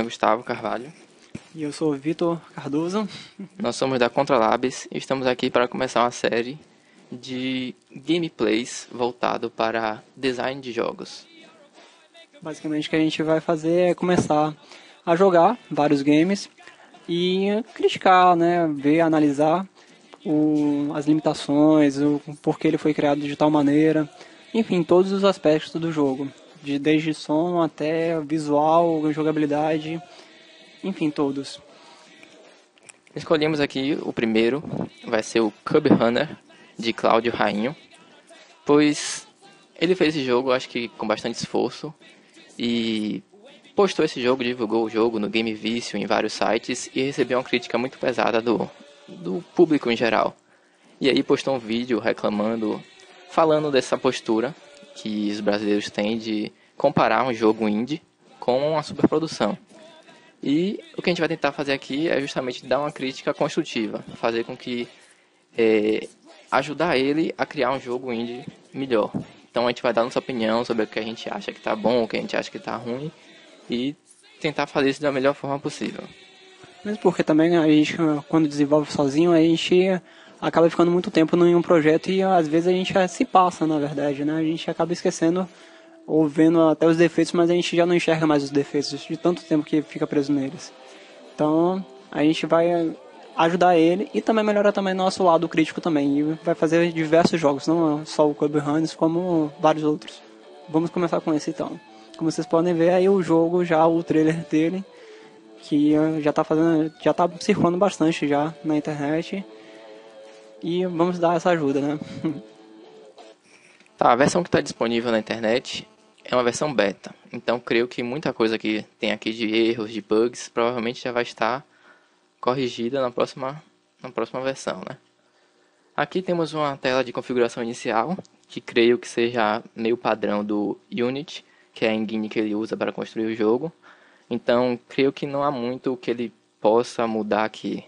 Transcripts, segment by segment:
Gustavo Carvalho. E eu sou o Vitor Cardoso. Nós somos da Contralabs e estamos aqui para começar uma série de gameplays voltado para design de jogos. Basicamente o que a gente vai fazer é começar a jogar vários games e criticar, né, ver, analisar as limitações, o porquê ele foi criado de tal maneira, enfim, todos os aspectos do jogo, desde som até visual, jogabilidade, enfim, todos. Escolhemos aqui o primeiro, vai ser o Cub Runner, de Cláudio Rainho, pois ele fez esse jogo, acho que com bastante esforço, e postou esse jogo, divulgou o jogo no Game Vício em vários sites e recebeu uma crítica muito pesada do público em geral. E aí postou um vídeo reclamando, falando dessa postura que os brasileiros têm de comparar um jogo indie com uma superprodução. E o que a gente vai tentar fazer aqui é justamente dar uma crítica construtiva, fazer com que ajudar ele a criar um jogo indie melhor. Então a gente vai dar nossa opinião sobre o que a gente acha que está bom, o que a gente acha que está ruim e tentar fazer isso da melhor forma possível. Mesmo porque também a gente, quando desenvolve sozinho, a gente acaba ficando muito tempo em um projeto e às vezes a gente se passa, na verdade, né? A gente acaba esquecendo ou vendo até os defeitos, mas a gente já não enxerga mais os defeitos de tanto tempo que fica preso neles. Então a gente vai ajudar ele e também melhorar também nosso lado crítico também. E vai fazer diversos jogos, não só o Cub Runners, como vários outros. Vamos começar com esse então. Como vocês podem ver aí o jogo, já o trailer dele, que já tá circulando bastante já na internet. E vamos dar essa ajuda, né? Tá, a versão que está disponível na internet é uma versão beta. Então creio que muita coisa que tem aqui de erros, de bugs, provavelmente já vai estar corrigida na próxima versão, né? Aqui temos uma tela de configuração inicial, que creio que seja meio padrão do Unity, que é a engine que ele usa para construir o jogo. Então, creio que não há muito que ele possa mudar aqui.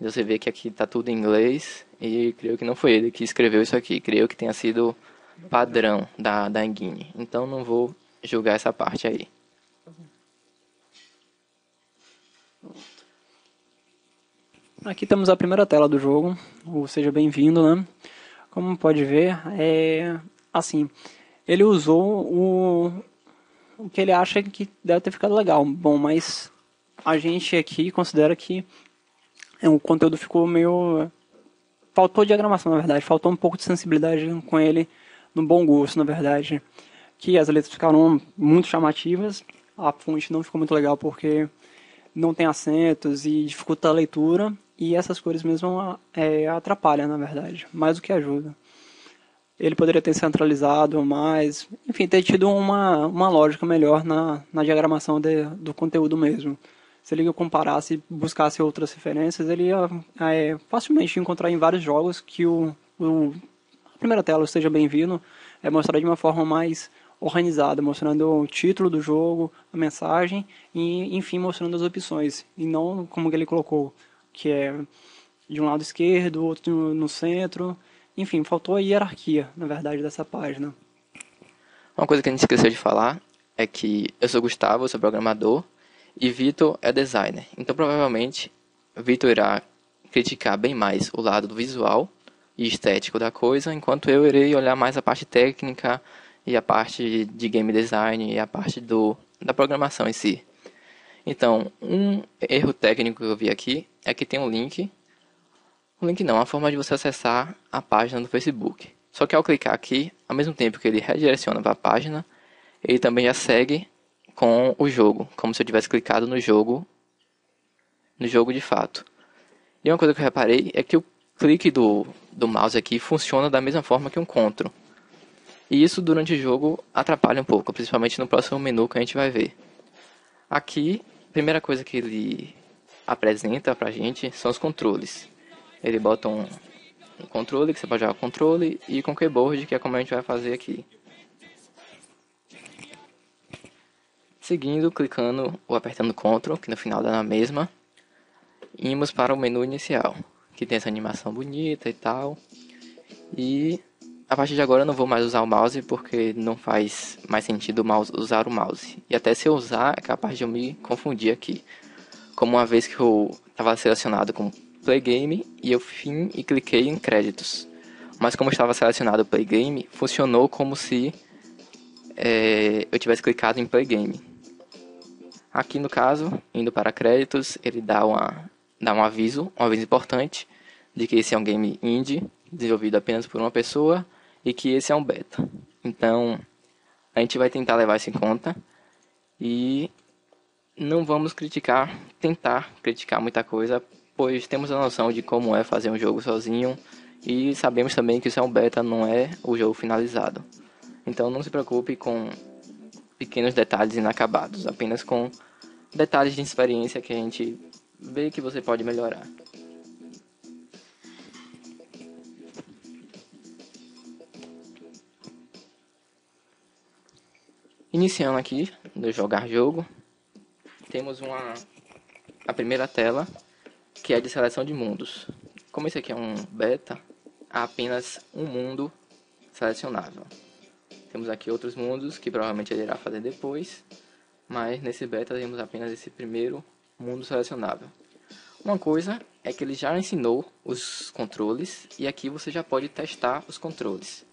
Você vê que aqui está tudo em inglês, e creio que não foi ele que escreveu isso aqui. Creio que tenha sido padrão da engine. Então, não vou julgar essa parte aí. Aqui temos a primeira tela do jogo, ou seja, bem-vindo, né? Como pode ver, assim, ele usou o que ele acha que deve ter ficado legal. Bom, mas a gente aqui considera que o conteúdo ficou meio... Faltou diagramação, na verdade, faltou um pouco de sensibilidade com ele, no bom gosto, na verdade. Que as letras ficaram muito chamativas, a fonte não ficou muito legal porque não tem acentos e dificulta a leitura. E essas cores mesmo atrapalham, na verdade, mais do que ajuda. Ele poderia ter centralizado mais, enfim, ter tido uma lógica melhor na diagramação do conteúdo mesmo. Se ele comparasse, buscasse outras referências, ele ia facilmente encontrar em vários jogos que a primeira tela, seja bem-vindo, é mostrar de uma forma mais organizada, mostrando o título do jogo, a mensagem e, enfim, mostrando as opções. E não como ele colocou, que é de um lado esquerdo, outro no centro. Enfim, faltou a hierarquia, na verdade, dessa página. Uma coisa que a gente esqueceu de falar é que eu sou Gustavo, eu sou programador, e Vitor é designer. Então, provavelmente, Vitor irá criticar bem mais o lado do visual e estético da coisa, enquanto eu irei olhar mais a parte técnica e a parte de game design e a parte da programação em si. Então, um erro técnico que eu vi aqui é que tem um link. Um link não, a forma de você acessar a página do Facebook. Só que ao clicar aqui, ao mesmo tempo que ele redireciona para a página, ele também já segue com o jogo, como se eu tivesse clicado no jogo de fato. E uma coisa que eu reparei é que o clique do mouse aqui funciona da mesma forma que um Ctrl. E isso durante o jogo atrapalha um pouco, principalmente no próximo menu que a gente vai ver. Aqui, a primeira coisa que ele apresenta pra gente são os controles. Ele bota um controle, que você pode jogar com controle, e com keyboard, que é como a gente vai fazer aqui. Seguindo, clicando ou apertando Ctrl, que no final dá na mesma, ímos para o menu inicial, que tem essa animação bonita e tal. E a partir de agora eu não vou mais usar o mouse porque não faz mais sentido usar o mouse. E até se eu usar, é capaz de eu me confundir aqui. Como uma vez que eu estava selecionado com Play Game e eu fim e cliquei em créditos. Mas como estava selecionado Play Game, funcionou como se eu tivesse clicado em Play Game. Aqui no caso, indo para créditos, ele dá um aviso importante de que esse é um game indie, desenvolvido apenas por uma pessoa e que esse é um beta. Então, a gente vai tentar levar isso em conta e não vamos tentar criticar muita coisa, pois temos a noção de como é fazer um jogo sozinho e sabemos também que isso é um beta, não é o jogo finalizado. Então não se preocupe com pequenos detalhes inacabados, apenas com detalhes de experiência que a gente vê que você pode melhorar. Iniciando aqui no jogar jogo, temos a primeira tela, que é de seleção de mundos. Como esse aqui é um beta, há apenas um mundo selecionável. Temos aqui outros mundos que provavelmente ele irá fazer depois, mas nesse beta temos apenas esse primeiro mundo selecionável. Uma coisa é que ele já ensinou os controles e aqui você já pode testar os controles.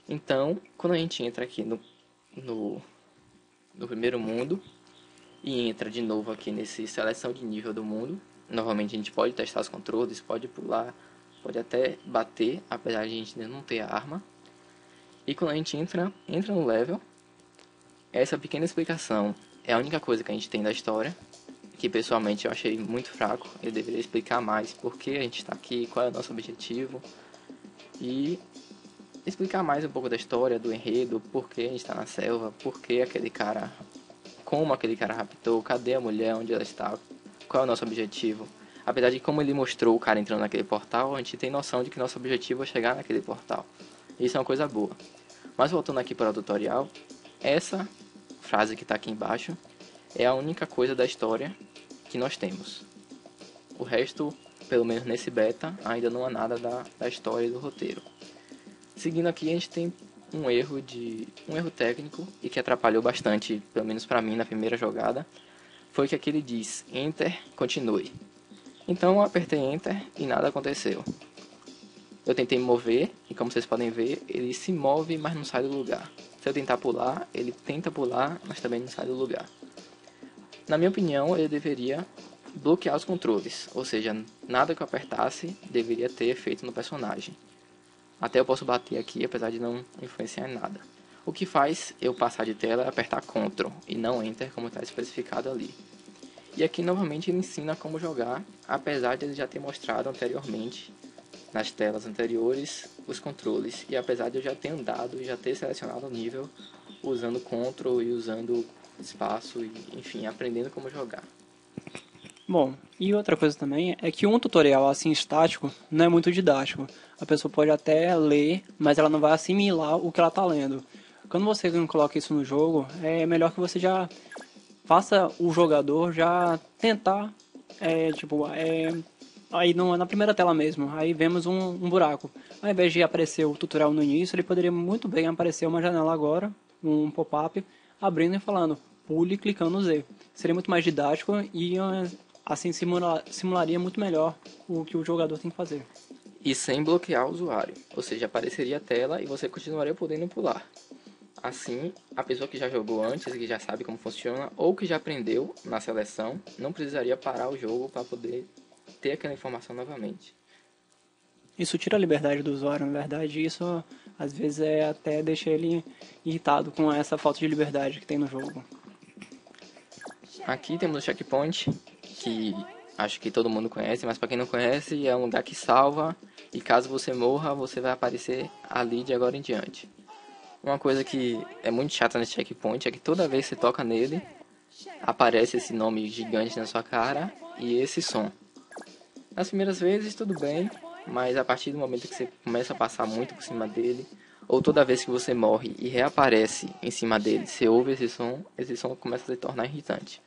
Então, quando a gente entra aqui no primeiro mundo e entra de novo aqui nesse seleção de nível do mundo, novamente a gente pode testar os controles, pode pular, pode até bater, apesar de a gente ainda não ter a arma. E quando a gente entra no level, essa pequena explicação é a única coisa que a gente tem da história, que pessoalmente eu achei muito fraco. Eu deveria explicar mais por que a gente está aqui, qual é o nosso objetivo e explicar mais um pouco da história, do enredo, por que a gente está na selva, por que como aquele cara raptou, cadê a mulher, onde ela está, qual é o nosso objetivo. Apesar de como ele mostrou o cara entrando naquele portal, a gente tem noção de que nosso objetivo é chegar naquele portal. Isso é uma coisa boa. Mas voltando aqui para o tutorial, essa frase que está aqui embaixo é a única coisa da história que nós temos. O resto, pelo menos nesse beta, ainda não há nada da história e do roteiro. Seguindo aqui, a gente tem um erro técnico e que atrapalhou bastante, pelo menos para mim na primeira jogada, foi que aqui ele diz Enter, continue. Então eu apertei Enter e nada aconteceu. Eu tentei me mover e, como vocês podem ver, ele se move, mas não sai do lugar. Se eu tentar pular, ele tenta pular, mas também não sai do lugar. Na minha opinião, ele deveria bloquear os controles, ou seja, nada que eu apertasse deveria ter efeito no personagem. Até eu posso bater aqui, apesar de não influenciar em nada. O que faz eu passar de tela é apertar Ctrl e não Enter, como está especificado ali. E aqui novamente ele ensina como jogar, apesar de ele já ter mostrado anteriormente, nas telas anteriores, os controles. E apesar de eu já ter andado e já ter selecionado o nível, usando Ctrl e usando espaço, e enfim, aprendendo como jogar. Bom, e outra coisa também é que um tutorial assim estático não é muito didático. A pessoa pode até ler, mas ela não vai assimilar o que ela está lendo. Quando você coloca isso no jogo, é melhor que você já faça o jogador já tentar, aí na primeira tela mesmo, aí vemos um buraco. Ao invés de aparecer o tutorial no início, ele poderia muito bem aparecer uma janela agora, um pop-up, abrindo e falando, pule clicando no Z. Seria muito mais didático e assim simularia muito melhor o que o jogador tem que fazer. E sem bloquear o usuário, ou seja, apareceria a tela e você continuaria podendo pular. Assim, a pessoa que já jogou antes, que já sabe como funciona, ou que já aprendeu na seleção, não precisaria parar o jogo para poder ter aquela informação novamente. Isso tira a liberdade do usuário, na verdade, isso às vezes até deixa ele irritado com essa falta de liberdade que tem no jogo. Aqui temos o checkpoint, que acho que todo mundo conhece, mas para quem não conhece, é um lugar que salva e caso você morra, você vai aparecer ali de agora em diante. Uma coisa que é muito chata nesse checkpoint é que toda vez que você toca nele, aparece esse nome gigante na sua cara e esse som. Nas primeiras vezes tudo bem, mas a partir do momento que você começa a passar muito por cima dele, ou toda vez que você morre e reaparece em cima dele, você ouve esse som começa a se tornar irritante.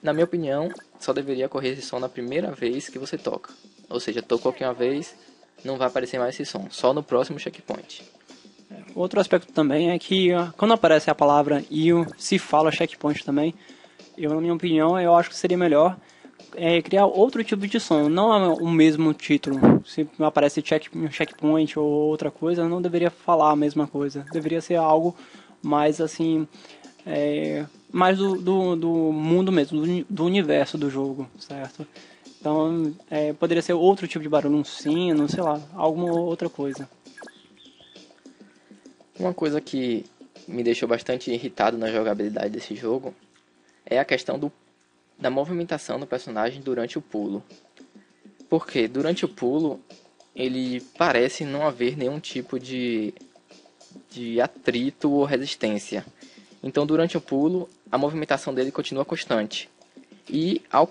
Na minha opinião, só deveria ocorrer esse som na primeira vez que você toca. Ou seja, tocou aqui uma vez, não vai aparecer mais esse som, só no próximo checkpoint. Outro aspecto também é que quando aparece a palavra e se fala checkpoint também, na minha opinião, eu acho que seria melhor criar outro tipo de som, não o mesmo título. Se aparece checkpoint ou outra coisa, não deveria falar a mesma coisa. Deveria ser algo mais assim, mais do mundo mesmo, do universo do jogo, certo? Então, poderia ser outro tipo de barulho, um sino, sei lá, alguma outra coisa. Uma coisa que me deixou bastante irritado na jogabilidade desse jogo é a questão da movimentação do personagem durante o pulo. Porque durante o pulo, ele parece não haver nenhum tipo de atrito ou resistência. Então, durante o pulo, a movimentação dele continua constante. E ao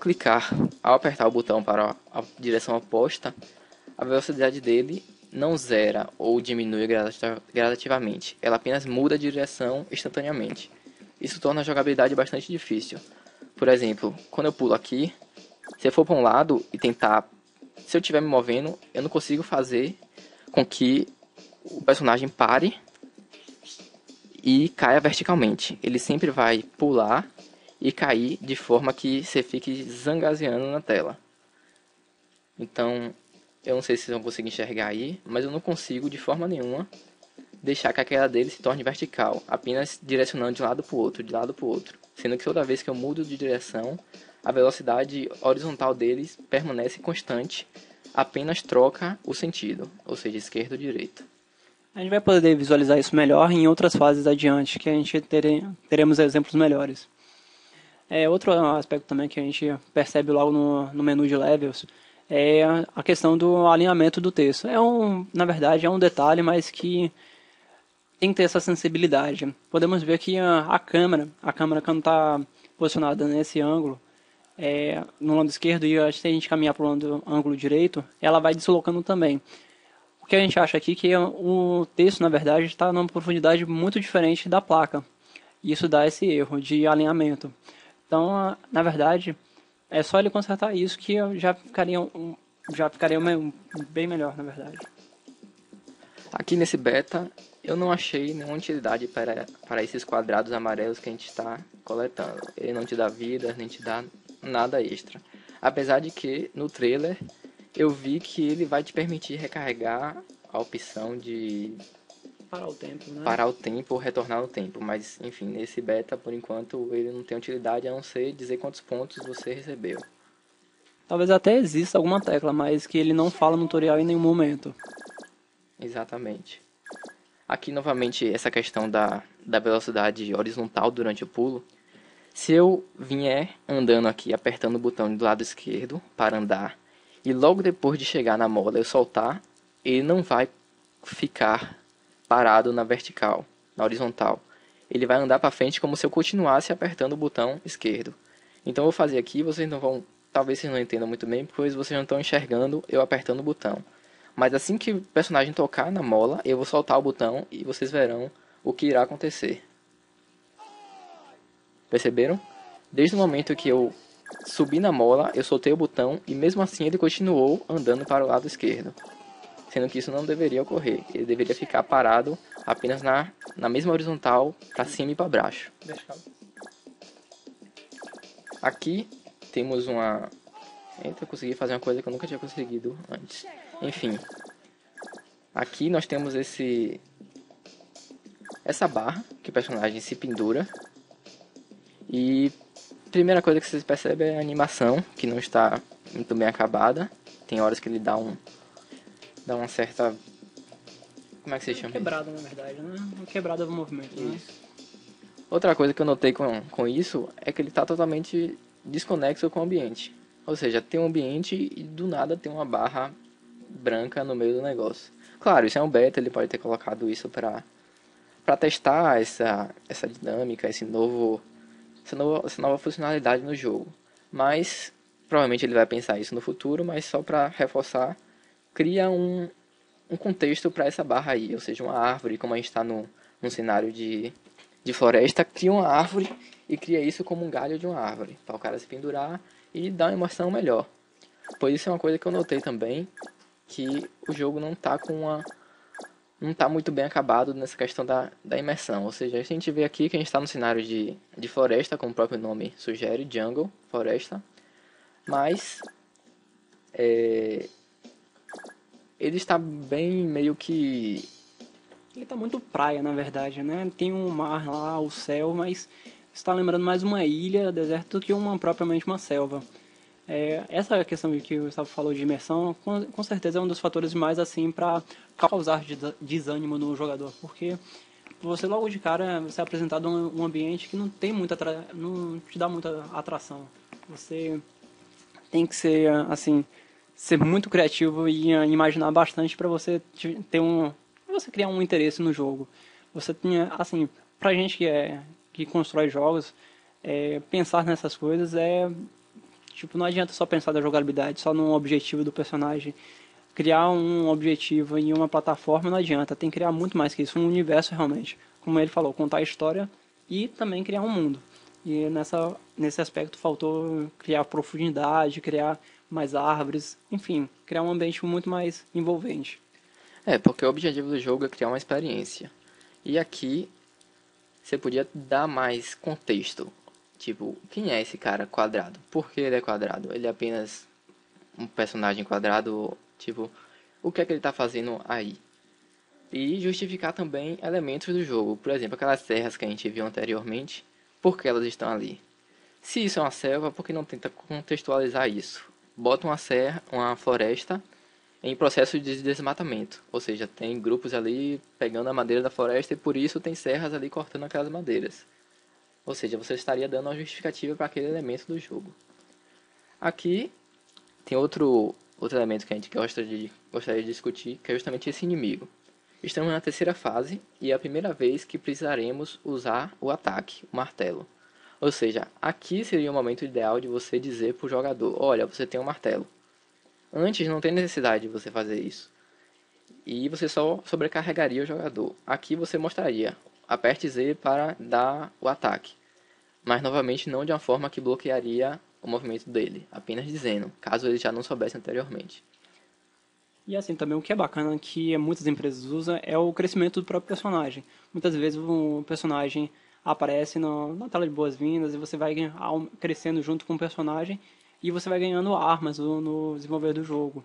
apertar o botão para a direção oposta, a velocidade dele não zera ou diminui gradativamente. Ela apenas muda de direção instantaneamente. Isso torna a jogabilidade bastante difícil. Por exemplo, quando eu pulo aqui, se eu for para um lado e tentar... Se eu estiver me movendo, eu não consigo fazer com que o personagem pare e caia verticalmente. Ele sempre vai pular e cair de forma que você fique zangazeando na tela. Então, eu não sei se vocês vão conseguir enxergar aí, mas eu não consigo de forma nenhuma deixar que a queda dele se torne vertical, apenas direcionando de um lado para o outro, de lado para o outro. Sendo que toda vez que eu mudo de direção, a velocidade horizontal deles permanece constante, apenas troca o sentido, ou seja, esquerda ou direita. A gente vai poder visualizar isso melhor em outras fases adiante, que a gente teremos exemplos melhores. Outro aspecto também que a gente percebe logo no menu de levels é a questão do alinhamento do texto. Na verdade, é um detalhe, mas que tem que ter essa sensibilidade. Podemos ver que a câmera quando está posicionada nesse ângulo, no lado esquerdo, e se a gente caminhar para o ângulo direito, ela vai deslocando também. O que a gente acha aqui é que o texto, na verdade, está numa profundidade muito diferente da placa. E isso dá esse erro de alinhamento. Então, na verdade, é só ele consertar isso que já ficaria bem melhor, na verdade. Aqui nesse beta, eu não achei nenhuma utilidade para esses quadrados amarelos que a gente está coletando. Ele não te dá vida, nem te dá nada extra. Apesar de que, no trailer, eu vi que ele vai te permitir recarregar a opção de parar o tempo, né? Parar o tempo ou retornar no tempo. Mas, enfim, nesse beta, por enquanto, ele não tem utilidade a não ser dizer quantos pontos você recebeu. Talvez até exista alguma tecla, mas que ele não fala no tutorial em nenhum momento. Exatamente. Aqui, novamente, essa questão da velocidade horizontal durante o pulo. Se eu vier andando aqui, apertando o botão do lado esquerdo para andar, e logo depois de chegar na mola eu soltar, ele não vai ficar parado na vertical, na horizontal. Ele vai andar para frente como se eu continuasse apertando o botão esquerdo. Então eu vou fazer aqui, vocês não vão, talvez vocês não entendam muito bem, pois vocês não estão enxergando eu apertando o botão. Mas assim que o personagem tocar na mola, eu vou soltar o botão e vocês verão o que irá acontecer. Perceberam? Desde o momento que eu subi na mola, eu soltei o botão e mesmo assim ele continuou andando para o lado esquerdo. Sendo que isso não deveria ocorrer. Ele deveria ficar parado apenas na mesma horizontal, para cima e para baixo. Aqui temos uma... Eita, eu consegui fazer uma coisa que eu nunca tinha conseguido antes. Enfim. Aqui nós temos essa barra que o personagem se pendura. E a primeira coisa que vocês percebem é a animação, que não está muito bem acabada. Tem horas que ele dá uma certa... Como é que se chama? Quebrada, na verdade, né? Uma quebrada do movimento, né? Outra coisa que eu notei com isso é que ele está totalmente desconexo com o ambiente. Ou seja, tem um ambiente e do nada tem uma barra branca no meio do negócio. Claro, isso é um beta, ele pode ter colocado isso para testar essa dinâmica, essa nova funcionalidade no jogo. Mas provavelmente ele vai pensar isso no futuro, mas só para reforçar, cria um contexto para essa barra aí, ou seja, uma árvore, como a gente está num cenário de floresta, cria uma árvore e cria isso como um galho de uma árvore, para o cara se pendurar e dar uma emoção melhor. Pois isso é uma coisa que eu notei também, que o jogo não tá muito bem acabado nessa questão da imersão. Ou seja, a gente vê aqui que a gente está no cenário de floresta, como o próprio nome sugere, jungle, floresta. Mas ele está bem meio que... Ele tá muito praia, na verdade, né? Tem um mar lá, o céu, mas está lembrando mais uma ilha, deserto, do que propriamente uma selva. Essa questão que o Gustavo falou de imersão, com certeza é um dos fatores mais assim para causar desânimo no jogador, porque você logo de cara você é apresentado a um ambiente que não tem não te dá muita atração. Você tem que ser assim, ser muito criativo e imaginar bastante para você você criar um interesse no jogo. Você tinha assim, pra gente que constrói jogos, pensar nessas coisas tipo, não adianta só pensar na jogabilidade, só no objetivo do personagem. Criar um objetivo em uma plataforma não adianta, tem que criar muito mais que isso, um universo realmente. Como ele falou, contar a história e também criar um mundo. E nesse aspecto faltou criar profundidade, criar mais árvores, enfim, criar um ambiente muito mais envolvente. Porque o objetivo do jogo é criar uma experiência. E aqui você podia dar mais contexto. Tipo, quem é esse cara quadrado? Por que ele é quadrado? Ele é apenas um personagem quadrado? Tipo, o que é que ele tá fazendo aí? E justificar também elementos do jogo. Por exemplo, aquelas serras que a gente viu anteriormente. Por que elas estão ali? Se isso é uma selva, por que não tenta contextualizar isso? Bota uma serra, uma floresta em processo de desmatamento. Ou seja, tem grupos ali pegando a madeira da floresta e por isso tem serras ali cortando aquelas madeiras. Ou seja, você estaria dando uma justificativa para aquele elemento do jogo. Aqui tem outro elemento que a gente gostaria de discutir, que é justamente esse inimigo. Estamos na terceira fase e é a primeira vez que precisaremos usar o ataque, o martelo. Ou seja, aqui seria o momento ideal de você dizer para o jogador: olha, você tem um martelo. Antes não tem necessidade de você fazer isso. E você só sobrecarregaria o jogador. Aqui você mostraria: aperte Z para dar o ataque. Mas novamente não de uma forma que bloquearia o movimento dele, apenas dizendo, caso ele já não soubesse anteriormente. E assim, também o que é bacana que muitas empresas usam é o crescimento do próprio personagem. Muitas vezes o personagem aparece na tela de boas-vindas e você vai crescendo junto com o personagem e você vai ganhando armas no desenvolver do jogo.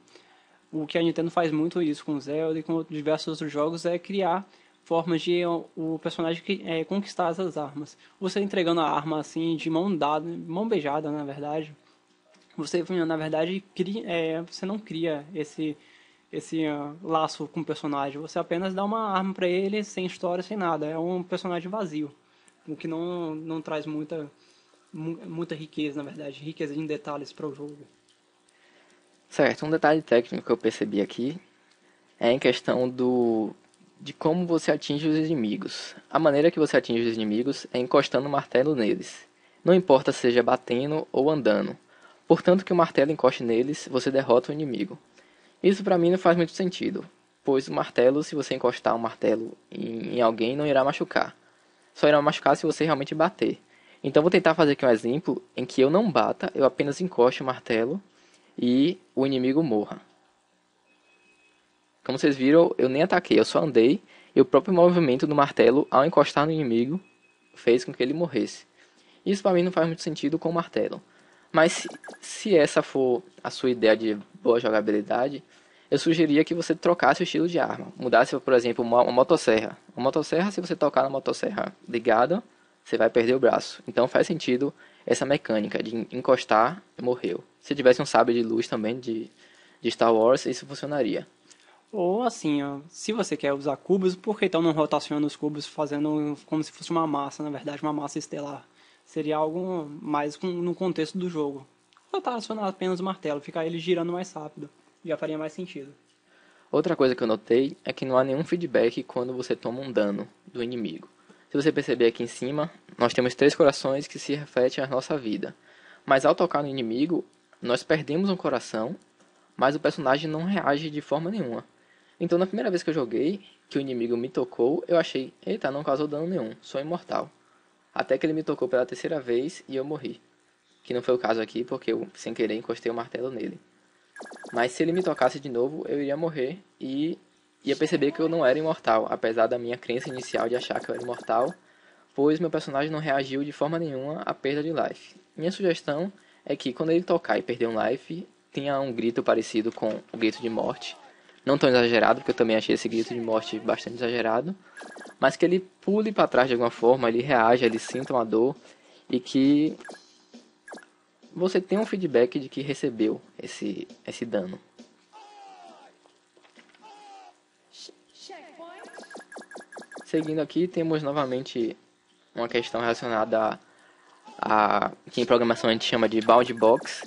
O que a Nintendo faz muito isso com Zelda e com diversos outros jogos é criar formas de o personagem conquistar essas armas. Você entregando a arma assim de mão dada, mão beijada, na verdade, você na verdade você não cria esse laço com o personagem. Você apenas dá uma arma para ele sem história, sem nada. É um personagem vazio, o que não traz muita riqueza, na verdade, riqueza em detalhes para o jogo. Certo, um detalhe técnico que eu percebi aqui é em questão de como você atinge os inimigos. A maneira que você atinge os inimigos é encostando o martelo neles. Não importa seja batendo ou andando. Portanto que o martelo encoste neles, você derrota o inimigo. Isso para mim não faz muito sentido, pois o martelo, se você encostar um martelo em alguém, não irá machucar. Só irá machucar se você realmente bater. Então vou tentar fazer aqui um exemplo em que eu não bata, eu apenas encoste o martelo e o inimigo morra. Como vocês viram, eu nem ataquei, eu só andei e o próprio movimento do martelo ao encostar no inimigo fez com que ele morresse. Isso para mim não faz muito sentido com o martelo. Mas se essa for a sua ideia de boa jogabilidade, eu sugeria que você trocasse o estilo de arma. Mudasse, por exemplo, uma motosserra. Uma motosserra, se você tocar na motosserra ligada, você vai perder o braço. Então faz sentido essa mecânica de encostar e morreu. Se tivesse um sabre de luz também de Star Wars, isso funcionaria. Ou assim, ó, se você quer usar cubos, por que então não rotaciona os cubos fazendo como se fosse uma massa, na verdade, uma massa estelar? Seria algo mais no contexto do jogo. Rotacionar apenas o martelo, ficar ele girando mais rápido. Já faria mais sentido. Outra coisa que eu notei é que não há nenhum feedback quando você toma um dano do inimigo. Se você perceber aqui em cima, nós temos 3 corações que se refletem à nossa vida. Mas ao tocar no inimigo, nós perdemos um coração, mas o personagem não reage de forma nenhuma. Então na primeira vez que eu joguei, que o inimigo me tocou, eu achei, eita, não causou dano nenhum, sou imortal. Até que ele me tocou pela terceira vez e eu morri. Que não foi o caso aqui, porque eu sem querer encostei o martelo nele. Mas se ele me tocasse de novo, eu iria morrer e ia perceber que eu não era imortal, apesar da minha crença inicial de achar que eu era imortal, pois meu personagem não reagiu de forma nenhuma à perda de life. Minha sugestão é que quando ele tocar e perder um life, tenha um grito parecido com o grito de morte. Não tão exagerado, porque eu também achei esse grito de morte bastante exagerado, mas que ele pule para trás de alguma forma, ele reaja, ele sinta uma dor e que você tenha um feedback de que recebeu esse dano. Seguindo aqui, temos novamente uma questão relacionada a que em programação a gente chama de bound box,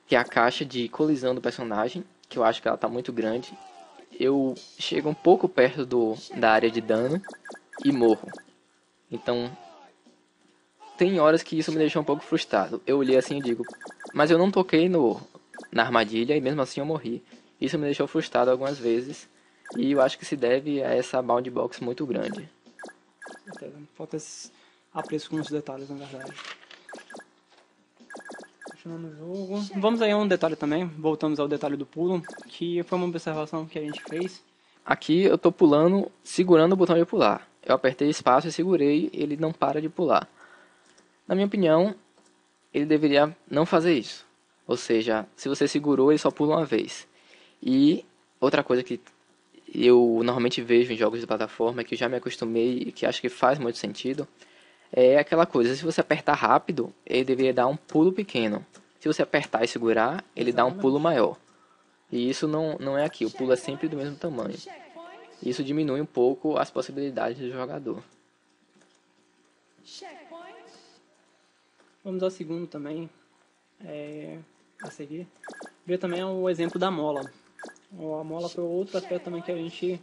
que é a caixa de colisão do personagem, que eu acho que ela está muito grande. Eu chego um pouco perto da área de dano e morro. Então, tem horas que isso me deixou um pouco frustrado. Eu olhei assim e digo, mas eu não toquei na armadilha e mesmo assim eu morri. Isso me deixou frustrado algumas vezes e eu acho que se deve a essa bound box muito grande. Falta esse apreço com os detalhes, na verdade. Continuando o jogo. Vamos aí a um detalhe também. Voltamos ao detalhe do pulo, que foi uma observação que a gente fez. Aqui eu tô pulando, segurando o botão de pular. Eu apertei espaço e segurei, ele não para de pular. Na minha opinião, ele deveria não fazer isso. Ou seja, se você segurou, ele só pula uma vez. E outra coisa que eu normalmente vejo em jogos de plataforma, que eu já me acostumei e que acho que faz muito sentido, é aquela coisa, se você apertar rápido, ele deveria dar um pulo pequeno. Se você apertar e segurar, ele dá um pulo maior. E isso não é aqui, o pulo é sempre do mesmo tamanho. Isso diminui um pouco as possibilidades do jogador. Vamos ao segundo também, a seguir. Ver também o exemplo da mola. A mola foi outro aspecto também que a gente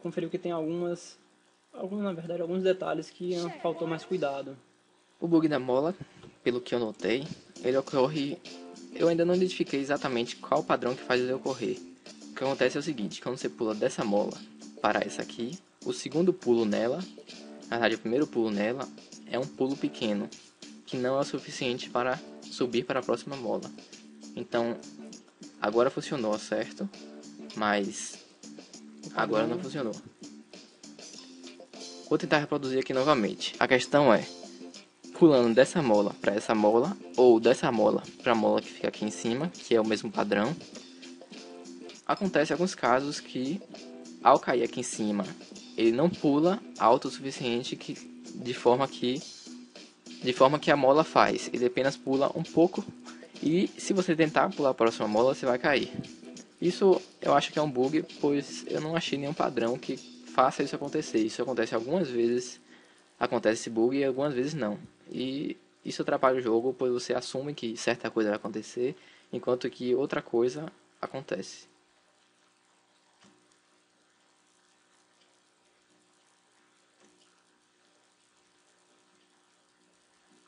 conferiu que tem alguns detalhes que faltou mais cuidado. O bug da mola, pelo que eu notei, ele ocorre... Eu ainda não identifiquei exatamente qual o padrão que faz ele ocorrer. O que acontece é o seguinte, quando você pula dessa mola para essa aqui, o segundo pulo nela, na verdade o primeiro pulo nela, é um pulo pequeno, que não é o suficiente para subir para a próxima mola. Então, agora funcionou, certo? Mas agora não funcionou. Vou tentar reproduzir aqui novamente. A questão é, pulando dessa mola para essa mola, ou dessa mola para a mola que fica aqui em cima, que é o mesmo padrão, acontece alguns casos que, ao cair aqui em cima, ele não pula alto o suficiente de forma que a mola faz. Ele apenas pula um pouco e se você tentar pular a próxima mola, você vai cair. Isso eu acho que é um bug, pois eu não achei nenhum padrão que faça isso acontecer. Isso acontece algumas vezes, acontece esse bug e algumas vezes não. E isso atrapalha o jogo, pois você assume que certa coisa vai acontecer, enquanto que outra coisa acontece.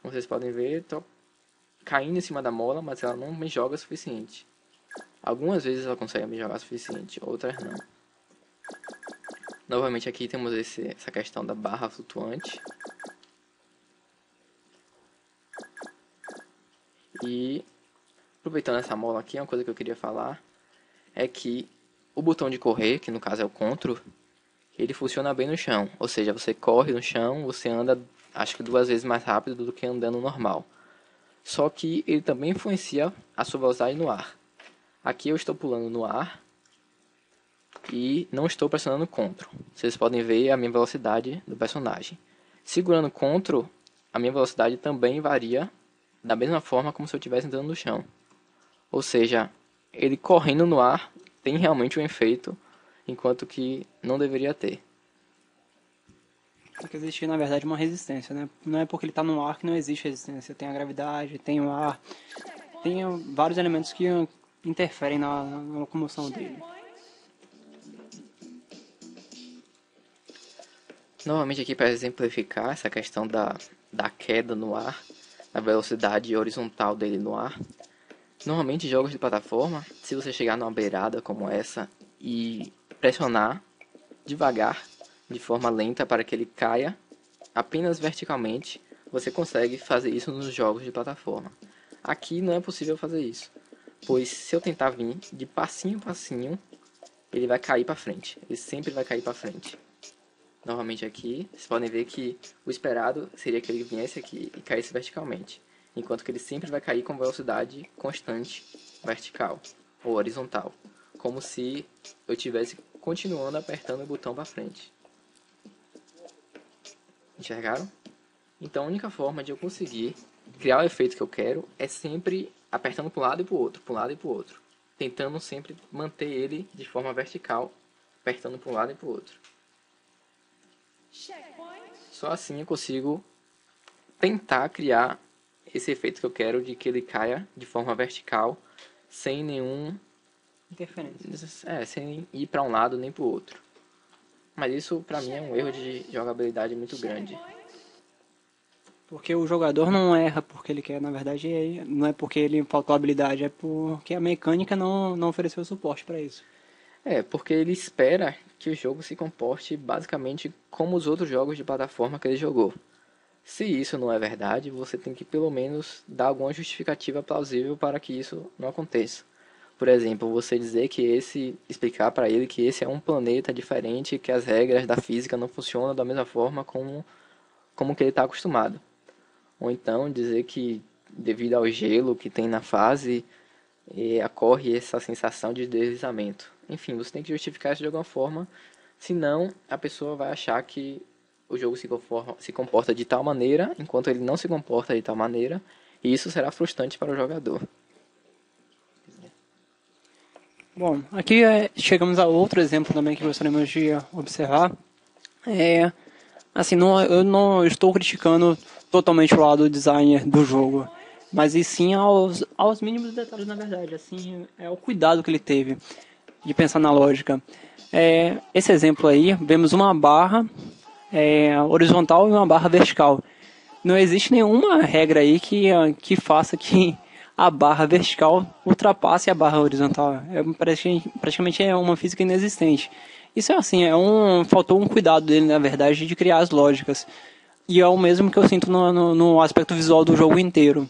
Como vocês podem ver, estou caindo em cima da mola, mas ela não me joga o suficiente. Algumas vezes ela consegue me jogar o suficiente, outras não. Novamente aqui temos essa questão da barra flutuante. E aproveitando essa mola aqui, uma coisa que eu queria falar é que o botão de correr, que no caso é o CTRL, ele funciona bem no chão. Ou seja, você corre no chão, você anda acho que 2 vezes mais rápido do que andando normal. Só que ele também influencia a sua velocidade no ar. Aqui eu estou pulando no ar e não estou pressionando CTRL. Vocês podem ver a minha velocidade do personagem. Segurando CTRL, a minha velocidade também varia da mesma forma como se eu estivesse andando no chão. Ou seja, ele correndo no ar tem realmente um efeito, enquanto que não deveria ter. Tem que existir, na verdade, uma resistência, né? Não é porque ele está no ar que não existe resistência. Tem a gravidade, tem o ar, tem vários elementos que interferem na locomoção dele. Novamente aqui para exemplificar essa questão da queda no ar, a velocidade horizontal dele no ar. Normalmente em jogos de plataforma, se você chegar numa beirada como essa e pressionar devagar, de forma lenta para que ele caia apenas verticalmente, você consegue fazer isso nos jogos de plataforma. Aqui não é possível fazer isso, pois se eu tentar vir de passinho em passinho, ele vai cair para frente. Ele sempre vai cair para frente. Novamente aqui, vocês podem ver que o esperado seria que ele viesse aqui e caísse verticalmente, enquanto que ele sempre vai cair com velocidade constante vertical ou horizontal, como se eu estivesse continuando apertando o botão para frente. Enxergaram? Então a única forma de eu conseguir criar o efeito que eu quero é sempre apertando para um lado e para o outro, para um lado e para o outro, tentando sempre manter ele de forma vertical, apertando para um lado e para o outro. Só assim eu consigo tentar criar esse efeito que eu quero de que ele caia de forma vertical, sem nenhum interferência. Sem ir para um lado nem para o outro. Mas isso para mim é um erro de jogabilidade muito grande. Porque o jogador não erra porque ele quer, na verdade, não é porque ele faltou habilidade, é porque a mecânica não ofereceu suporte para isso. Porque ele espera que o jogo se comporte basicamente como os outros jogos de plataforma que ele jogou. Se isso não é verdade, você tem que pelo menos dar alguma justificativa plausível para que isso não aconteça. Por exemplo, você dizer explicar para ele que esse é um planeta diferente, que as regras da física não funcionam da mesma forma como que ele está acostumado. Ou então dizer que devido ao gelo que tem na fase, ocorre essa sensação de deslizamento. Enfim, você tem que justificar isso de alguma forma, senão a pessoa vai achar que o jogo se comporta de tal maneira, enquanto ele não se comporta de tal maneira, e isso será frustrante para o jogador. Bom, aqui chegamos a outro exemplo também que gostaríamos de observar. Assim, eu não estou criticando totalmente o lado do designer do jogo, mas e sim aos mínimos detalhes, na verdade. Assim, é o cuidado que ele teve de pensar na lógica. Esse exemplo aí, vemos uma barra horizontal e uma barra vertical. Não existe nenhuma regra aí que faça que a barra vertical ultrapasse a barra horizontal. Praticamente é uma física inexistente. Isso é assim, faltou um cuidado dele, na verdade, de criar as lógicas. E é o mesmo que eu sinto no aspecto visual do jogo inteiro.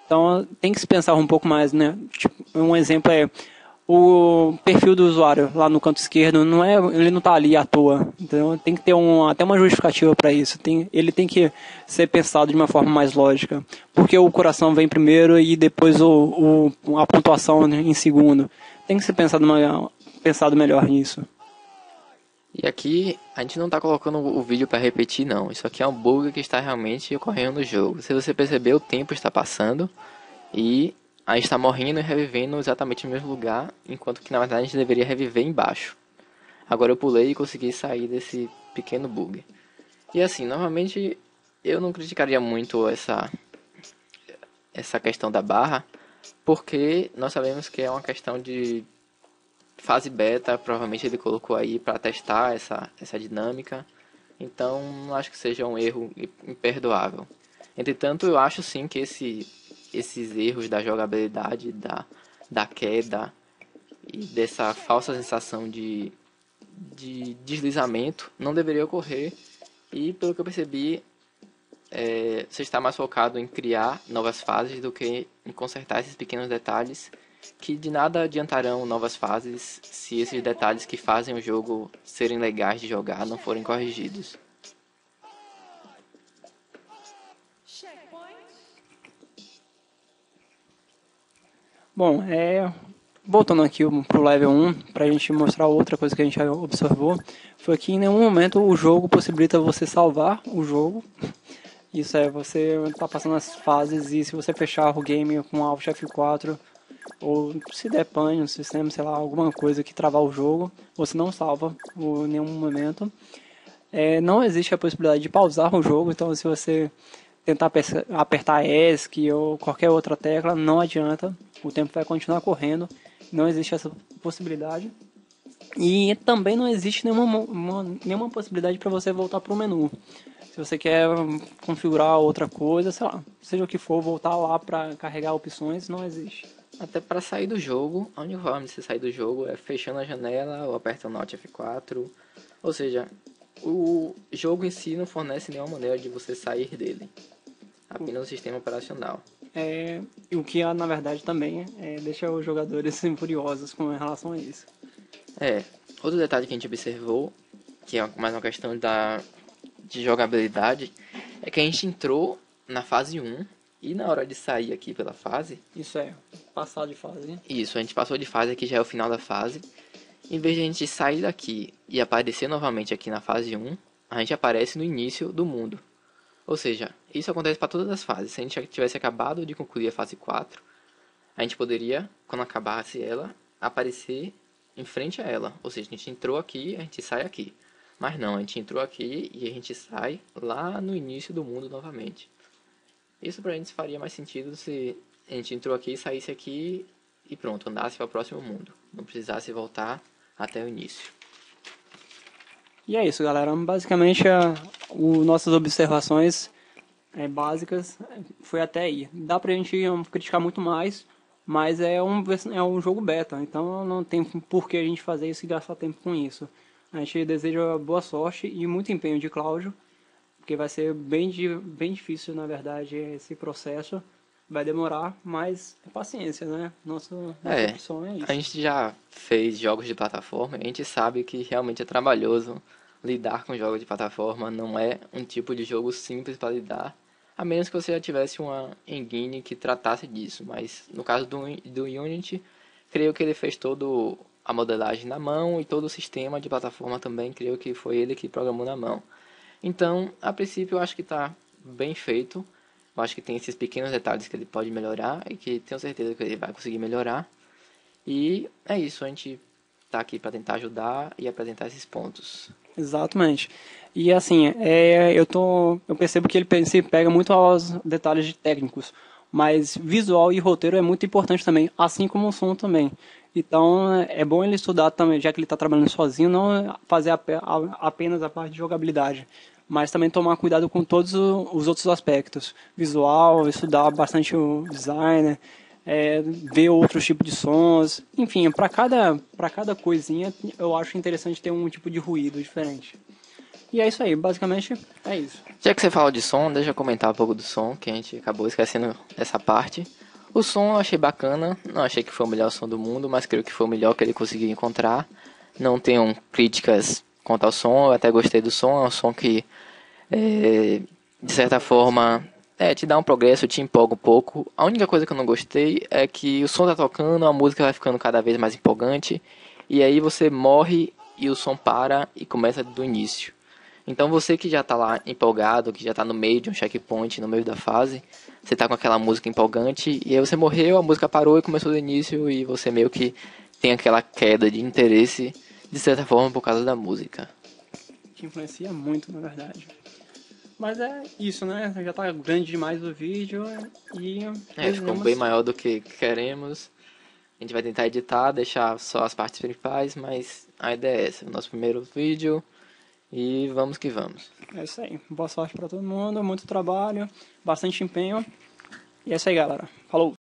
Então tem que se pensar um pouco mais, né? Tipo, um exemplo é o perfil do usuário lá no canto esquerdo, ele não está ali à toa. Então tem que ter até uma justificativa para isso. Ele tem que ser pensado de uma forma mais lógica. Porque o coração vem primeiro e depois a pontuação em segundo. Tem que ser pensado melhor nisso. E aqui a gente não está colocando o vídeo para repetir não. Isso aqui é um bug que está realmente ocorrendo no jogo. Se você perceber, o tempo está passando e a gente está morrendo e revivendo exatamente no mesmo lugar, enquanto que na verdade a gente deveria reviver embaixo. Agora eu pulei e consegui sair desse pequeno bug. E assim, novamente eu não criticaria muito essa questão da barra, porque nós sabemos que é uma questão de fase beta, provavelmente ele colocou aí para testar essa dinâmica, então não acho que seja um erro imperdoável. Entretanto, eu acho sim que esses erros da jogabilidade, da queda e dessa falsa sensação de deslizamento não deveria ocorrer, e pelo que eu percebi, você está mais focado em criar novas fases do que em consertar esses pequenos detalhes que de nada adiantarão novas fases se esses detalhes que fazem o jogo serem legais de jogar não forem corrigidos. Bom, voltando aqui pro level 1, para a gente mostrar outra coisa que a gente observou, foi que em nenhum momento o jogo possibilita você salvar o jogo. Isso você tá passando as fases e se você fechar o game com Alt F4 ou se der pane no sistema, sei lá, alguma coisa que travar o jogo, você não salva em nenhum momento. Não existe a possibilidade de pausar o jogo, então se você tentar apertar ESC ou qualquer outra tecla, não adianta, o tempo vai continuar correndo, não existe essa possibilidade. E também não existe nenhuma possibilidade para você voltar para o menu. Se você quer configurar outra coisa, sei lá, seja o que for, voltar lá para carregar opções, não existe. Até para sair do jogo, a única forma de você sair do jogo é fechando a janela ou apertando Alt F4. Ou seja, o jogo em si não fornece nenhuma maneira de você sair dele. Apenas o sistema operacional. E o que, na verdade, também deixa os jogadores furiosos com relação a isso. Outro detalhe que a gente observou, que é mais uma questão de jogabilidade, é que a gente entrou na fase 1 e na hora de sair aqui pela fase... Isso passar de fase, né? Isso, a gente passou de fase, aqui já é o final da fase. Em vez de a gente sair daqui e aparecer novamente aqui na fase 1, a gente aparece no início do mundo. Ou seja, isso acontece para todas as fases. Se a gente tivesse acabado de concluir a fase 4, a gente poderia, quando acabasse ela, aparecer em frente a ela. Ou seja, a gente entrou aqui, a gente sai aqui. Mas não, a gente entrou aqui e a gente sai lá no início do mundo novamente. Isso pra gente faria mais sentido se a gente entrou aqui, saísse aqui e pronto, andasse para o próximo mundo. Não precisasse voltar até o início. E é isso, galera. Basicamente, nossas observações básicas foi até aí. Dá pra gente criticar muito mais, mas é um jogo beta, então não tem por que a gente fazer isso e gastar tempo com isso. A gente deseja boa sorte e muito empenho de Cláudio, porque vai ser bem difícil, na verdade, esse processo. Vai demorar, mas é paciência, né? Nossa opção é isso. A gente já fez jogos de plataforma e a gente sabe que realmente é trabalhoso lidar com jogos de plataforma. Não é um tipo de jogo simples para lidar, a menos que você já tivesse uma engine que tratasse disso. Mas no caso do Unity, creio que ele fez toda a modelagem na mão e todo o sistema de plataforma também, creio que foi ele que programou na mão. Então, a princípio, eu acho que está bem feito. Eu acho que tem esses pequenos detalhes que ele pode melhorar e que tenho certeza que ele vai conseguir melhorar. E é isso, a gente está aqui para tentar ajudar e apresentar esses pontos. Exatamente. E assim, eu percebo que ele se pega muito aos detalhes técnicos, mas visual e roteiro é muito importante também, assim como o som também. Então é bom ele estudar também, já que ele está trabalhando sozinho, não fazer apenas a parte de jogabilidade, mas também tomar cuidado com todos os outros aspectos. Visual, estudar bastante o design, ver outros tipos de sons. Enfim, para cada coisinha eu acho interessante ter um tipo de ruído diferente. E é isso aí, basicamente é isso. Já que você falou de som, deixa eu comentar um pouco do som, que a gente acabou esquecendo essa parte. O som eu achei bacana, não achei que foi o melhor som do mundo, mas creio que foi o melhor que ele conseguiu encontrar. Não tenho críticas quanto ao som, eu até gostei do som, é um som que, de certa forma, te dá um progresso, te empolga um pouco. A única coisa que eu não gostei é que o som tá tocando, a música vai ficando cada vez mais empolgante, e aí você morre e o som para e começa do início. Então você que já está lá empolgado, que já está no meio de um checkpoint, no meio da fase, você está com aquela música empolgante, e aí você morreu, a música parou e começou do início, e você meio que tem aquela queda de interesse, de certa forma, por causa da música. Que influencia muito, na verdade. Mas é isso, né? Já tá grande demais o vídeo e... ficou bem maior do que queremos. A gente vai tentar editar, deixar só as partes principais, mas a ideia é essa, o nosso primeiro vídeo... E vamos que vamos. É isso aí. Boa sorte para todo mundo, muito trabalho, bastante empenho. E é isso aí, galera. Falou!